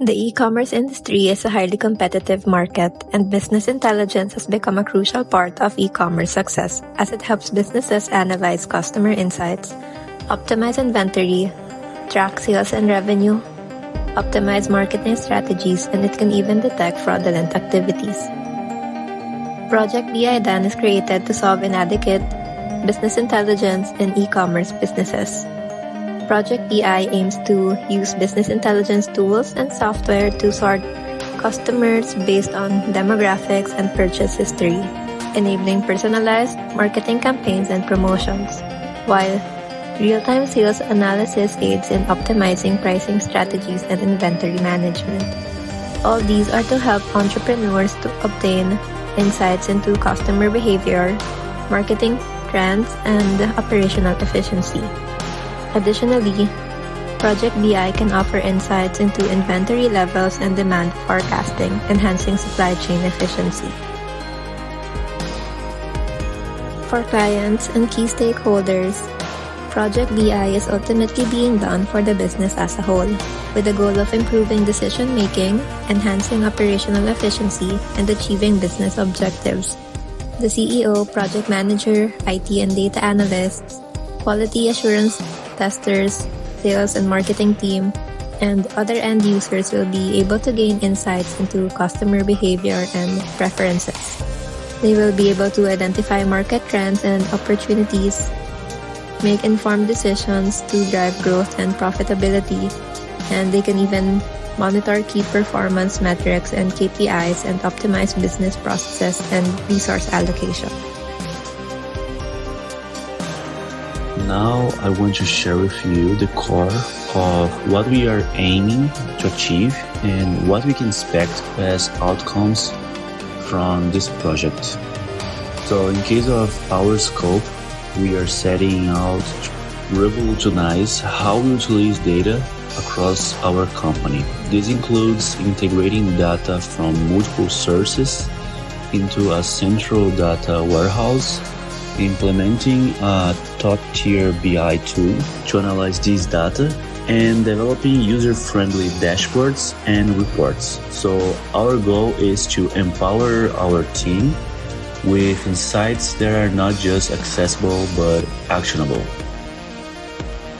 The e-commerce industry is a highly competitive market, and business intelligence has become a crucial part of e-commerce success as it helps businesses analyze customer insights, optimize inventory, track sales and revenue, optimize marketing strategies, and it can even detect fraudulent activities. Project BI then is created to solve inadequate business intelligence in e-commerce businesses. Project BI aims to use business intelligence tools and software to sort customers based on demographics and purchase history, enabling personalized marketing campaigns and promotions, while real-time sales analysis aids in optimizing pricing strategies and inventory management. All these are to help entrepreneurs to obtain insights into customer behavior, marketing trends, and operational efficiency. Additionally, Project BI can offer insights into inventory levels and demand forecasting, enhancing supply chain efficiency. For clients and key stakeholders, Project BI is ultimately being done for the business as a whole, with the goal of improving decision-making, enhancing operational efficiency, and achieving business objectives. The CEO, project manager, IT and data analysts, quality assurance testers, sales and marketing team, and other end users will be able to gain insights into customer behavior and preferences. They will be able to identify market trends and opportunities, make informed decisions to drive growth and profitability, and they can even monitor key performance metrics and KPIs and optimize business processes and resource allocation. Now I want to share with you the core of what we are aiming to achieve and what we can expect as outcomes from this project. So in case of our scope, we are setting out to revolutionize how we utilize data across our company. This includes integrating data from multiple sources into a central data warehouse, implementing a top-tier BI tool to analyze this data, and developing user-friendly dashboards and reports. So our goal is to empower our team with insights that are not just accessible but actionable.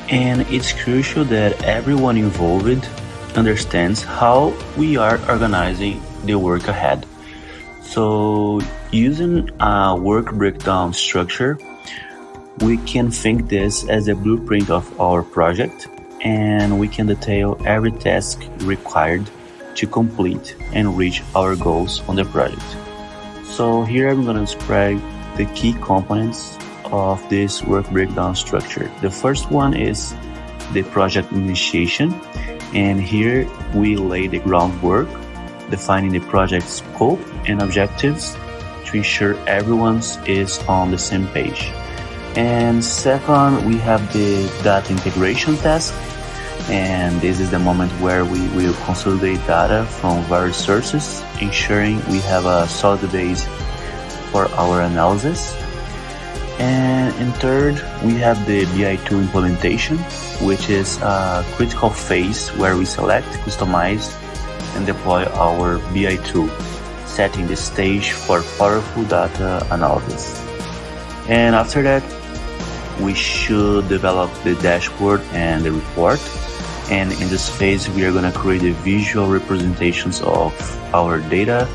And it's crucial that everyone involved understands how we are organizing the work ahead. So using a work breakdown structure, we can think this as a blueprint of our project, and we can detail every task required to complete and reach our goals on the project. So here I'm going to describe the key components of this work breakdown structure. The first one is the project initiation, and here we lay the groundwork, defining the project scope and objectives to ensure everyone is on the same page. And second, we have the data integration task, and this is the moment where we will consolidate data from various sources, ensuring we have a solid base for our analysis. And third, we have the BI tool implementation, which is a critical phase where we select, customize, and deploy our BI tool, setting the stage for powerful data analysis. And after that, we should develop the dashboard and the report. And in this phase, we are going to create the visual representations of our data,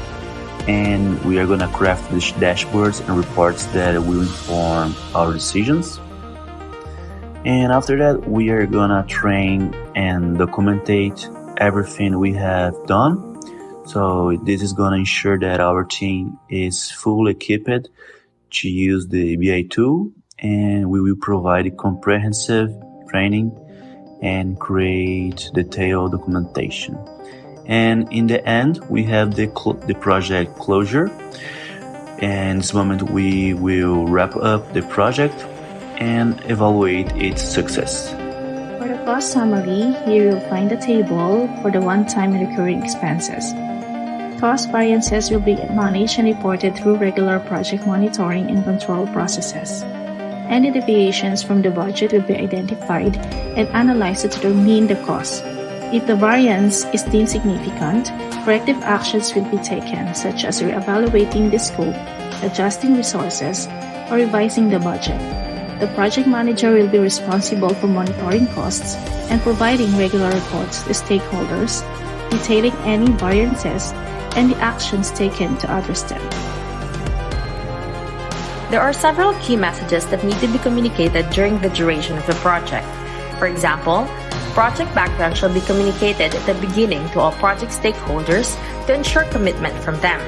and we are going to craft the dashboards and reports that will inform our decisions. And after that, we are going to train and documentate everything we have done. So this is going to ensure that our team is fully equipped to use the BI tool, and we will provide comprehensive training and create detailed documentation. And in the end, we have the project closure. And in this moment, we will wrap up the project and evaluate its success. For the cost summary, here you'll find a table for the one-time and recurring expenses. Cost variances will be managed and reported through regular project monitoring and control processes. Any deviations from the budget will be identified and analyzed to determine the cost. If the variance is deemed significant, corrective actions will be taken, such as reevaluating the scope, adjusting resources, or revising the budget. The project manager will be responsible for monitoring costs and providing regular reports to stakeholders, detailing any variances and the actions taken to address them. There are several key messages that need to be communicated during the duration of the project. For example, project background shall be communicated at the beginning to all project stakeholders to ensure commitment from them.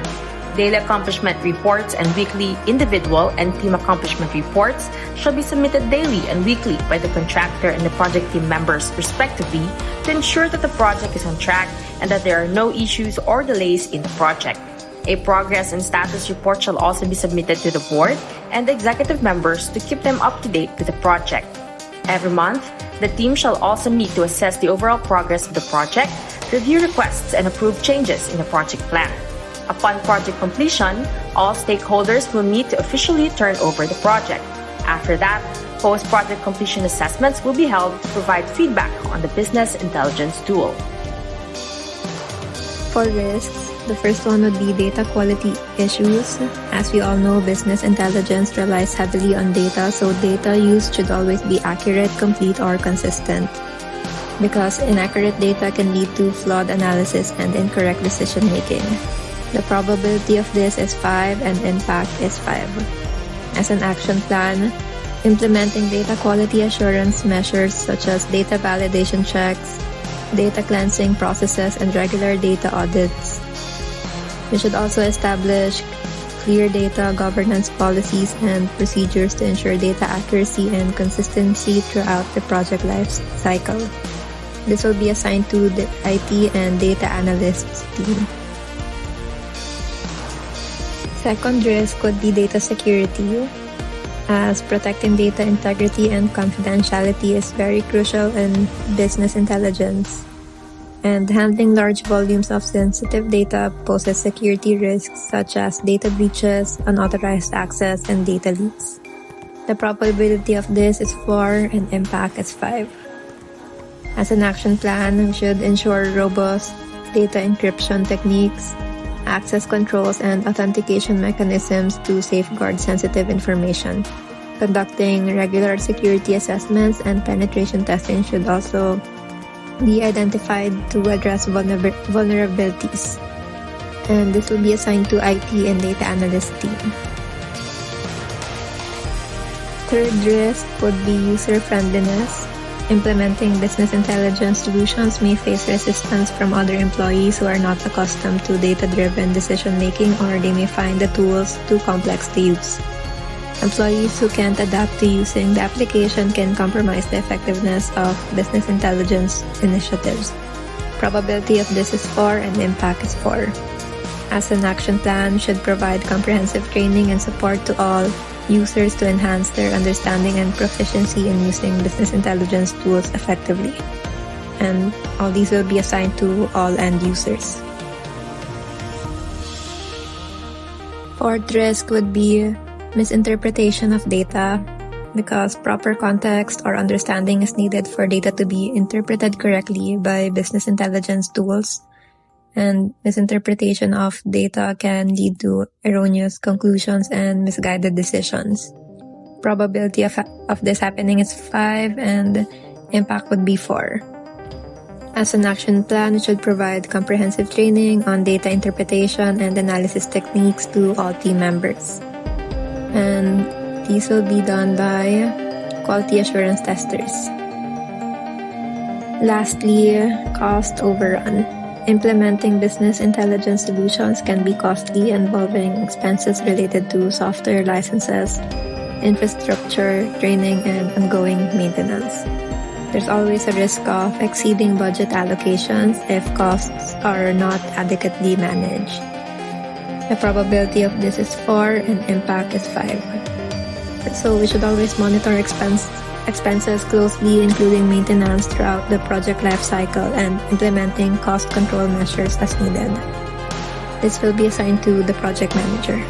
Daily accomplishment reports and weekly individual and team accomplishment reports shall be submitted daily and weekly by the contractor and the project team members respectively to ensure that the project is on track and that there are no issues or delays in the project. A progress and status report shall also be submitted to the board and the executive members to keep them up to date with the project. Every month, the team shall also meet to assess the overall progress of the project, review requests, and approve changes in the project plan. Upon project completion, all stakeholders will meet to officially turn over the project. After that, post-project completion assessments will be held to provide feedback on the business intelligence tool. For risks, the first one would be data quality issues. As we all know, business intelligence relies heavily on data, so data used should always be accurate, complete, or consistent. Because inaccurate data can lead to flawed analysis and incorrect decision-making. The probability of this is 5 and impact is 5. As an action plan, implementing data quality assurance measures such as data validation checks, data cleansing processes, and regular data audits. We should also establish clear data governance policies and procedures to ensure data accuracy and consistency throughout the project life cycle. This will be assigned to the IT and data analysts team. Second risk could be data security, as protecting data integrity and confidentiality is very crucial in business intelligence. And handling large volumes of sensitive data poses security risks such as data breaches, unauthorized access, and data leaks. The probability of this is 4 and impact is 5. As an action plan, we should ensure robust data encryption techniques, access controls, and authentication mechanisms to safeguard sensitive information. Conducting regular security assessments and penetration testing should also be identified to address vulnerabilities. And this will be assigned to IT and data analyst team. Third risk would be user-friendliness. Implementing business intelligence solutions may face resistance from other employees who are not accustomed to data-driven decision-making, or they may find the tools too complex to use. Employees who can't adapt to using the application can compromise the effectiveness of business intelligence initiatives. Probability of this is 4 and impact is 4. As an action plan, should provide comprehensive training and support to all users to enhance their understanding and proficiency in using business intelligence tools effectively. And all these will be assigned to all end users. Fourth risk would be misinterpretation of data, because proper context or understanding is needed for data to be interpreted correctly by business intelligence tools. And misinterpretation of data can lead to erroneous conclusions and misguided decisions. Probability of this happening is 5 and impact would be 4. As an action plan, it should provide comprehensive training on data interpretation and analysis techniques to all team members. And these will be done by quality assurance testers. Lastly, cost overrun. Implementing business intelligence solutions can be costly, involving expenses related to software licenses, infrastructure, training, and ongoing maintenance. There's always a risk of exceeding budget allocations if costs are not adequately managed. The probability of this is 4 and impact is 5. So we should always monitor expenses closely, including maintenance throughout the project life cycle and implementing cost control measures as needed. This will be assigned to the project manager.